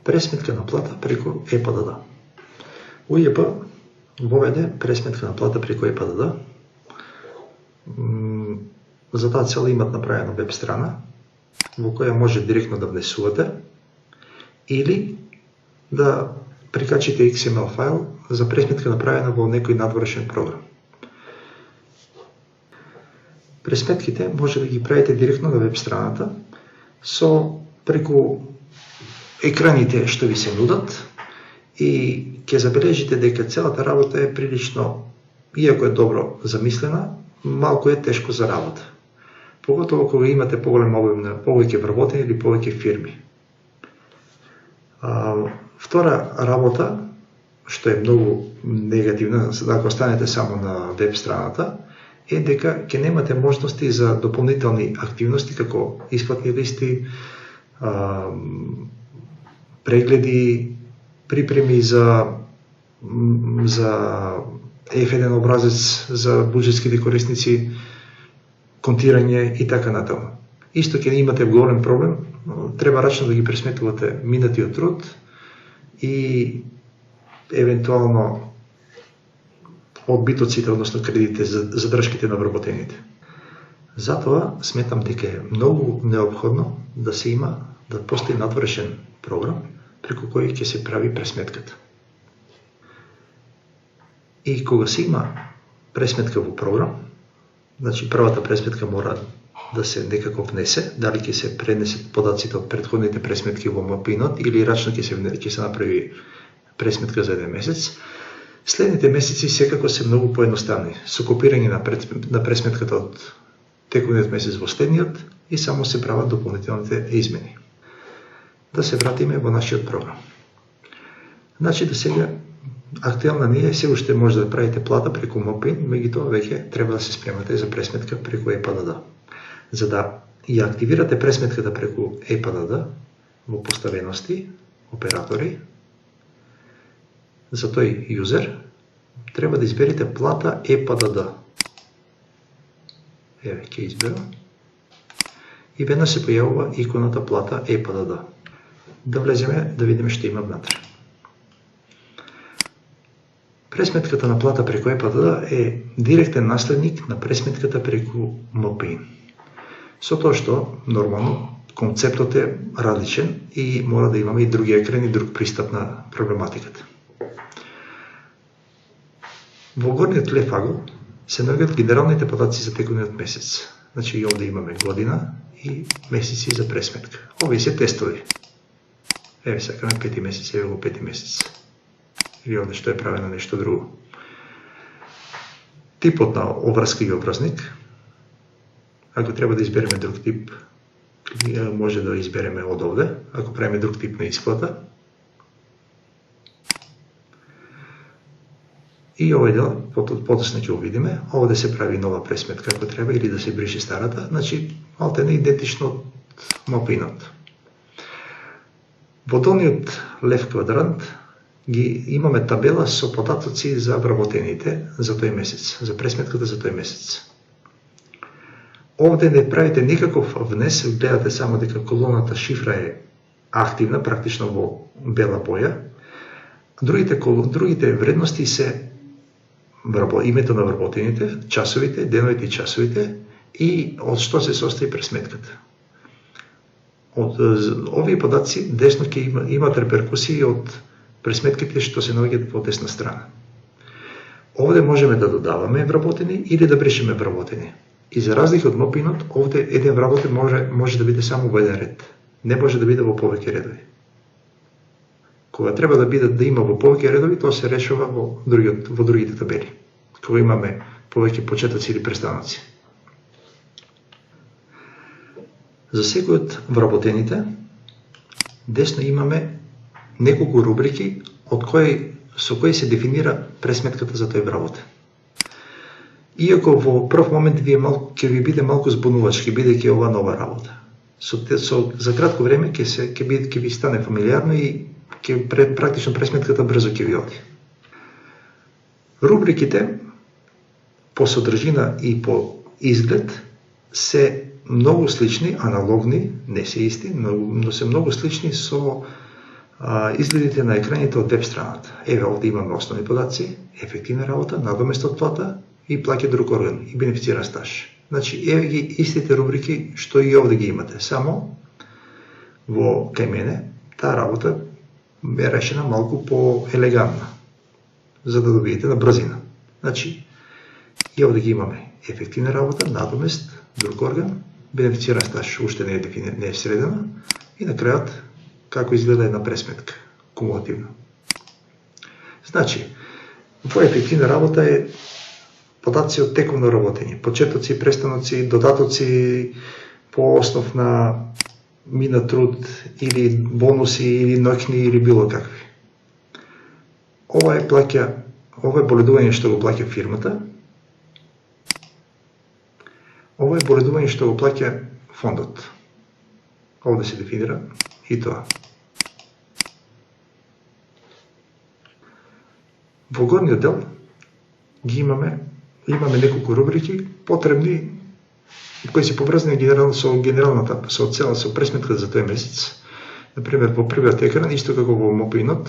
пресметка на плата преку ЕПДД. УЈП воведе пресметка на плата преку ЕПДД. За таа цел имат направена веб страна во која може директно да внесувате или да прикачите XML файл за пресметка направена во некој надворешен програм. Пресметките може да ги правите директно на веб страната со преку екраните што ви се нудат и ќе забележите дека целата работа е прилично, иако е добро замислена, малку е тешко за работа. Поготово кога имате поголем обем на повеќе вработени или повеќе фирми. Втора работа, што е многу негативна, ако останете само на веб страната, е дека ќе немате можности за дополнителни активности, како исплатни листи, прегледи, припреми за F1 образец за буџетските корисници, контирање и така натаму. Исто ќе имате голем проблем, треба рачно да ги пресметувате минатиот труд и евентуално одбитоците, односно кредитите, задршките на вработените. Затоа сметам дека е многу неопходно да се има, да постои надворешен програм преку кој ќе се прави пресметката. И кога се има пресметка во програм, значи првата пресметка мора да се некако внесе, дали ќе се пренесат подаците од претходните пресметки во МПИНот или рачно ќе се направи пресметка за еден месец. Следните месеци секако се многу поедноставни, со копирање на пресметката од текущиот месец во следниот и само се прават дополнителните измени. Да се вратиме во нашиот програм. Значи до сега актуелна не е, се уште може да правите плата преку МПИН, меѓутоа веќе треба да се спремате за пресметка преку ЕПДД. За да ја активирате пресметката преку ЕПДД во поставености, оператори, за тој юзер треба да изберете плата ЕПДД. Еве, ќе изберам. И веднаш се појавува иконата плата ЕПДД. Да влеземе да видиме што има внатре. Пресметката на плата преку ЕПДД е директен наследник на пресметката преку МПИН. Со тоа што, нормално, концептот е различен и мора да имаме и други екран и друг пристап на проблематиката. Во горниот лев агол се наоѓаат генералните податци за текущиот месец. Значи и овде имаме година и месеци за пресметка. Овие се тестови. Еве сакаме 5 месец, еве го 5 месец. Или овде што е правено нешто друго. Типот на обврска и образник. Ако треба да избереме друг тип, може да избереме од овде. Ако правиме друг тип на исплата. И овој дел, подоцна ќе го видиме, овде се прави нова пресметка ако треба или да се брише старата, значи малте не идентично од МПИНот. Во долниот лев квадрант ги имаме табела со податоци за вработените за тој месец, за пресметката за тој месец. Овде не правите никаков внес, гледате само дека колоната шифра е активна, практично во бела боја. Другите вредности се името на вработените, часовите, деновите и часовите и од што се состои пресметката. Од овие податци десно ќе имат реперкусии од пресметките што се наоѓаат во десна страна. Овде можеме да додаваме вработени или да бришеме вработени. И за разлика од МПИНот, овде еден вработен може да биде само во еден ред. Не може да биде во повеќе редови. Кога треба да има во повеќе редови, тоа се решава во другите табели. Кога имаме повеќе почетоци или престаноци. За секој од вработените, десно имаме неколку рубрики со кои се дефинира пресметката за тој вработен. Иако во прв момент ќе ви биде малку збунувачки, бидејќи ова нова работа. За кратко време ќе ви стане фамилиарно и практично пресметката брзо ќе ви оди. Рубриките по содржина и по изглед се многу слични, аналогни, не се исти, но се многу слични со изгледите на екраните од веб страната. Еве овде имаме основни подаци, ефективна работа, надомест од плата и плаќа друг орган и бенефициран стаж. Значи, еве ги истите рубрики што и овде ги имате, само во кај мене таа работа е решена малку по-елегантна, за да добиете на брзина. Значи, и овде ги имаме ефективна работа, надомест, друг орган, бенефициран стаж уште не е средена и на крајот како изгледа една пресметка, кумулативно. Значи, во ефективна работа е податци од тековно работење, почетоци, престаноци, додатоци по основ на минат труд или бонуси или ноќни или било какви. Ова е боледување што го плаќа фирмата. Ова е боледување што го плаќа фондот. Овде се дефинира и тоа. Во горниот дел ги имаме неколку рубрики потребни кои се поврзани со пресметката за тој месец. Например, во првиот екран, исто како во МОПИ-нот,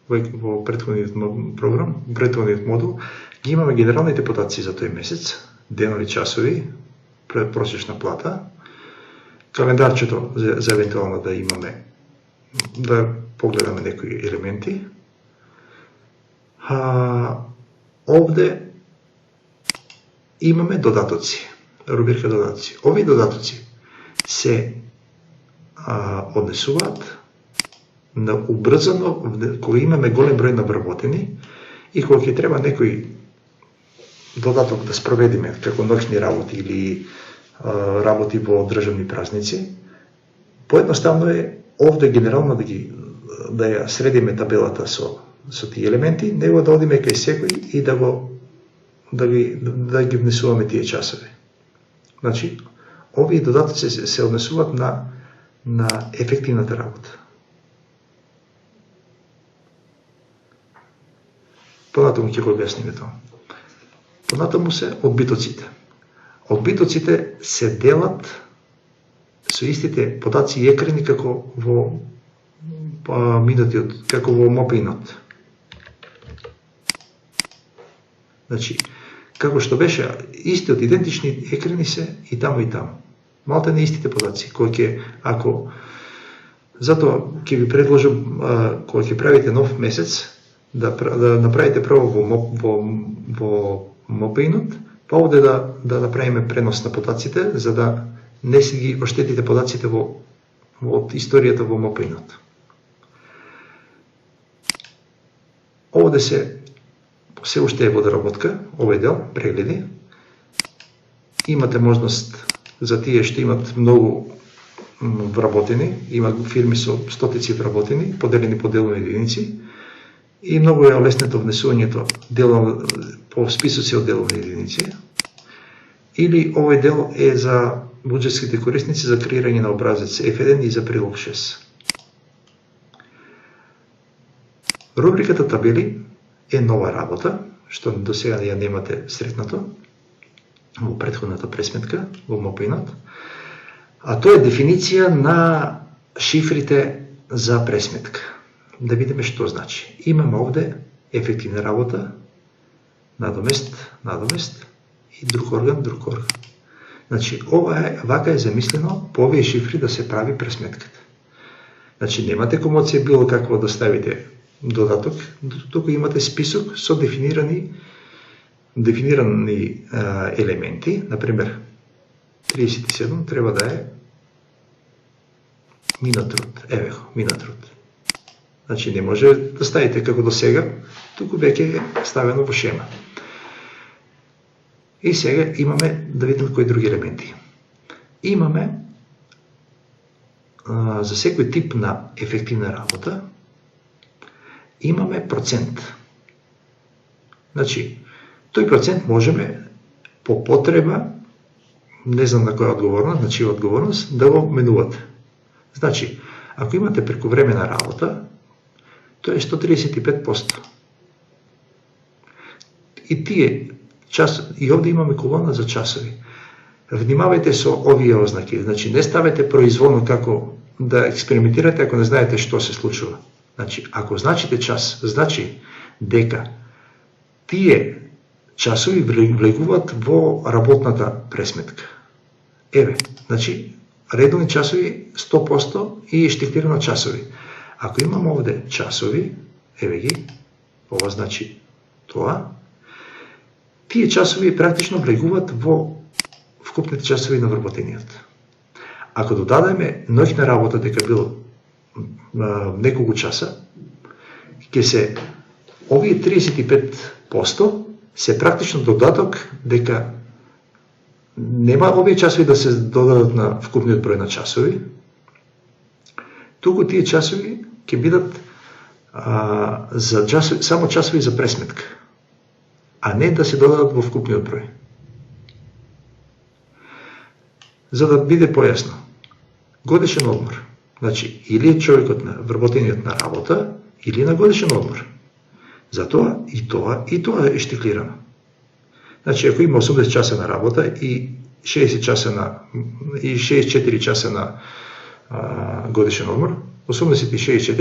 во претходниот програм, претходниот модул, ги имаме генералните податци за тој месец, денови, часови, просечна плата, календарчето за евентуално да погледаме некои елементи. Овде имаме додатоци, рубрика додатоци. Овие додатоци се однесуваат на убрзано, кога имаме голем број на вработени и кога ќе треба некој додаток да спроведиме, како ноќни работи или работи во државни празници, поедноставно е овде генерално да ја средиме табелата со тие елементи, него да одиме кај секој и да ги внесуваме тие часови. Значи, овие додатоци се однесуваат на ефективната работа. Понатаму ќе го објасниме тоа. Понатаму се одбитоците. Одбитоците се делат со истите подаци и екрани како во минутиот, како во МОПИ-нот. Значи, како што беше истиот идентични екрани се и таму. Малте не истите подаци, затоа ќе ви предложам кога ќе правите нов месец да направите прво во МОПИ-нот, па овде да направиме пренос на подаците, за да не си ги оштетите подаците во историјата во МОПИ-нот. Овде се уште е во доработка, овој дел, прегледи. Имате можност за тие што имат многу вработени, има фирми со стотици вработени, поделени по делови единици, и многу е олеснето внесувањето по списоци од делови единици. Или овој дел е за буџетските корисници за креирање на образец F1 и за прилог 6. Рубриката табели е нова работа, што до сега ја немате сретнато во претходната пресметка во МОПИ-нот, а тоа е дефиниција на шифрите за пресметка. Да видиме што значи. Имаме овде ефективна работа, надомест и друг орган. Значи, вака е замислено по овие шифри да се прави пресметката. Значи, немате комоција било какво да ставите додаток, туку имате список со дефинирани елементи, например 37 треба да е минат труд. Еве го, минат труд. Значи не може да ставите како до сега, туку веќе е ставено во шема. И сега имаме, да видим кои други елементи. Имаме за секој тип на ефективна работа имаме процент. Значи, тој процент можеме по потреба, не знам на која одговорност, значи одговорност, да го менувате. Значи, ако имате прекувремена работа, тоа е 135%. И тие и овде имаме колона за часови. Внимавајте со овие ознаки, значи не ставете произволно како да експериментирате ако не знаете што се случува. Значи, ако значите час, значи дека тие часови влегуваат во работната пресметка. Еве, значи, редовни часови 100% и штиклирано часови. Ако имам овде часови, еве ги, ова значи тоа, тие часови практично влегуваат во вкупните часови на вработениот. Ако додадеме ноќна работа дека бил неколку часа, ќе се овие 35% се практично додаток дека нема овие часови да се додадат на вкупниот број на часови, туку тие часови ќе бидат за часови, само часови за пресметка, а не да се додадат во вкупниот број. За да биде појасно, годишен одмор, значи или човекот на вработениот на работа, или на годишен одмор. Затоа и тоа е штиклирано. Значи, ако има 80 часа на работа и 64 часа на годишен одмор, 86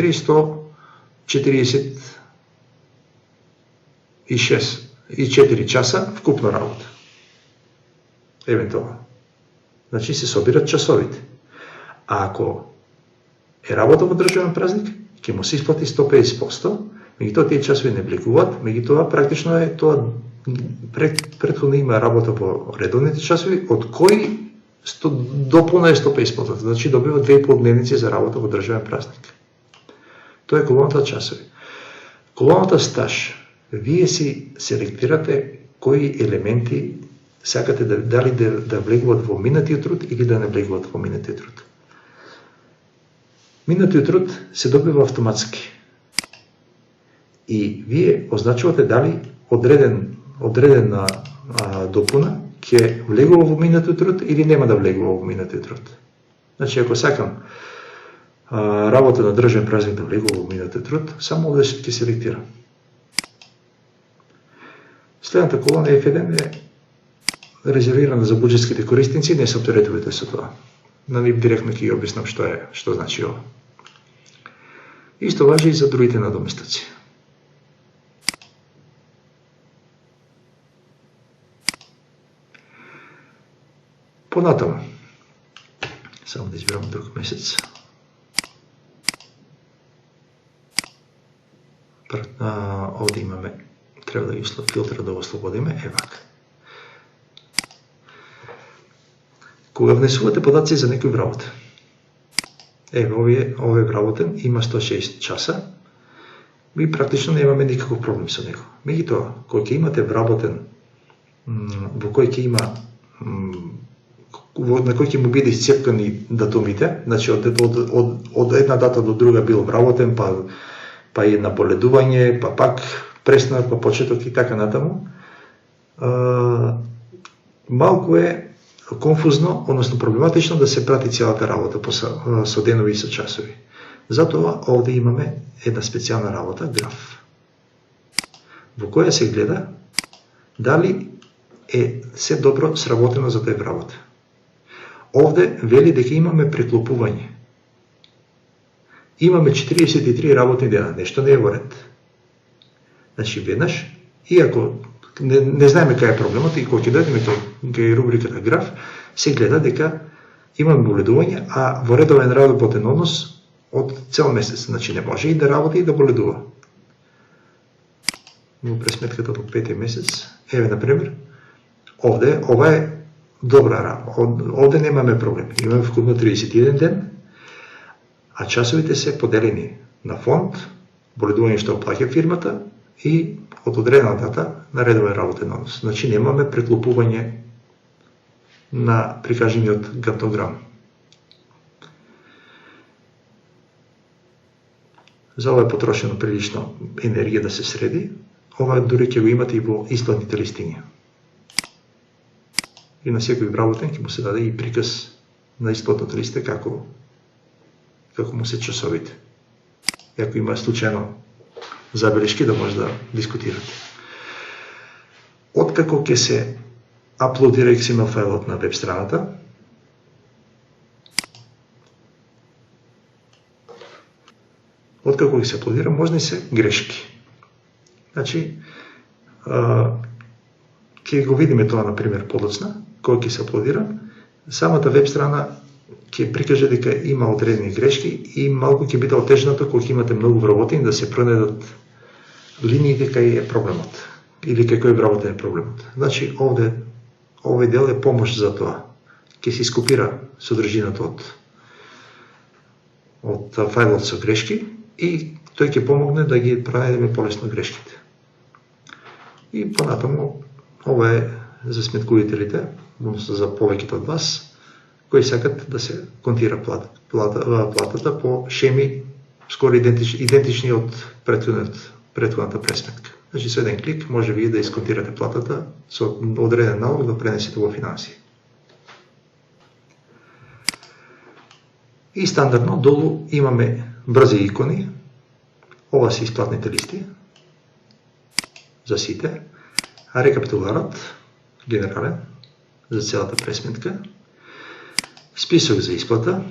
146 часа вкупна работа. Евентуално. Значи се собират часовите. А ако е работа во државен празник, ќе му се исплати 150%, меѓутоа тие часови не влегуваат, меѓутоа практично е тоа претходно има работа во редовните часови, од кои дополна е 150%, значи добива 2,5 дневници за работа во државен празник. Тоа е колоната часови. Колоната стаж. Вие си селектирате кои елементи сакате дали да влегуваат во минатиот труд или да не влегуваат во минатиот труд. Минатиот труд се добива автоматски. И вие означувате дали одредена допуна ќе влегува во минатиот труд или нема да влегува во минатиот труд. Значи, ако сакам работа на државен празник да влегува во минатиот труд, само овде ќе селектирам. Следната колона F1 е резервирана за буџетските корисници, не се оптеретувате со тоа. На нив директно ќе ги објаснам што значи ова. Исто важи и за другите надоместаци. Понатаму, само да изберам друг месец. Овде имаме, треба да ги филтра да го ослободиме, евак. Кога внесувате подаци за некој вработен, овој вработен има 160 часа, ми практично немаме никаков проблем со него. Меѓутоа, кој ќе имате вработен, во кој ќе има на кој ќе му биде исцепкани датумите, значи од една дата до друга бил вработен, па една боледување, па пак престанат, па почеток и така натаму, малку е конфузно, односно проблематично да се прати целата работа со денови и со часови. Затоа овде имаме една специјална работа, граф, во која се гледа дали е се добро сработено за тој работа. Овде вели дека имаме преклопување. Имаме 43 работни дена, нешто не е во ред. Значи веднаш, иако не знаеме кај е проблемот, и кога ќе дојдеме кај рубриката граф, се гледа дека имаме боледување, а во редовен работен однос од цел месец. Значи не може и да работи и да боледува. Во пресметката во 5 месец, еве например, овде, ова е добра работа. Овде немаме проблем. Имаме вкупно 31 ден, а часовите се поделени на фонд, боледување што оплаќа фирмата и од одредена дата на редовен работен однос. Значи немаме преклопување на прикажениот гантограм. За ова е потрошено прилично енергија да се среди. Ова дури ќе го имате и во исплатните листиња. И на секој вработен ќе му се даде и приказ на исплатното листе како му се часовите. И ако има случајно забелешки, да може да дискутирате. Откако ќе се аплодира XML фајлот на веб страната, откако ги се аплодира, можни се грешки. Значи, ќе го видиме тоа, например, подоцна, кога ќе се аплодира, самата веб страна ќе прикаже дека има одредени грешки и малку ќе биде отежнато кога ќе имате многу вработени да се пронајдат линиите кај е проблемот или кај кој вработен е проблемот. Значи, овој дел е помош за тоа. Ќе се ископира содржината од фајлот со грешки и тој ќе помогне да ги пронајдеме полесно грешките. И понатаму, ова е за сметкувителите, односно за повеќето од вас, кои сакат да се контира платата по шеми скоро идентични од претходната пресметка. Значи, со еден клик може вие да исконтирате платата со одреден налог да пренесете во финансии. И стандардно долу имаме брзи икони. Ова се исплатните листи за сите, а рекапитуларот генерален за целата пресметка, список за исплата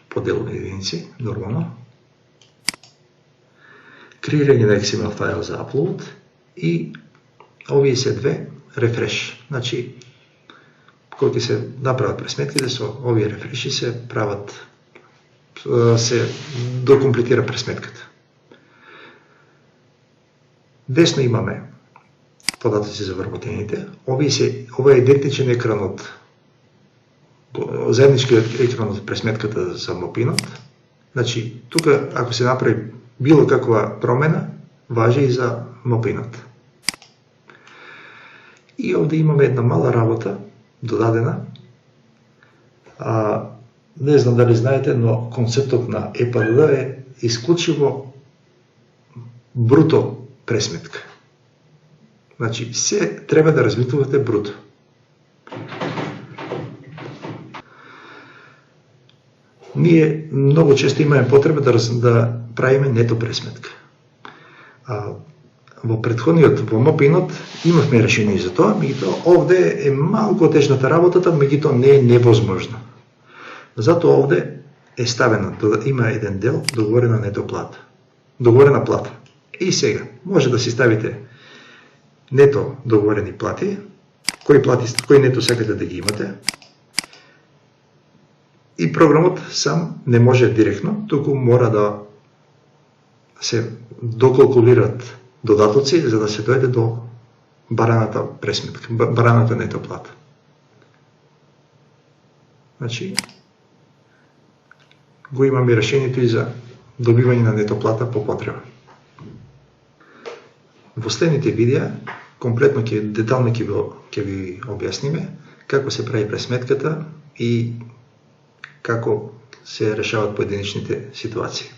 по делови единици, нормално, креирање на XML файл за upload и овие се две рефреш. Значи, кога се направат пресметките, со овие рефреши се прават, се докомплетира пресметката. Десно имаме податоци за вработените. Ова е идентичен екран од заедничкиот екран од пресметката за МОПИНот. Значи, тука, ако се направи било каква промена, важи и за МОПИНот. И овде имаме една мала работа, додадена. Не знам дали знаете, но концептот на ЕПДД е исклучиво бруто пресметка. Значи, се треба да размитувате бруто. Ние многу често имаме потреба да правиме нето пресметка. Во претходниот, во МОПИНот, имавме решение за тоа, меѓутоа овде е малку тежната работата, меѓутоа не е невозможно. Затоа овде е ставена, има еден дел договорена нето плата. Договорена плата. И сега, може да си ставите нето договорени плати, кои нето сакате да ги имате, и програмот сам не може директно, туку мора да се докалкулират додатоци за да се дојде до бараната пресметка, бараната нето плата. Значи, го имаме решението и за добивање на нето плата по потреба. Во следните видеа, комплетно детално ќе ви објасниме како се прави пресметката и како се решават поединечните ситуации.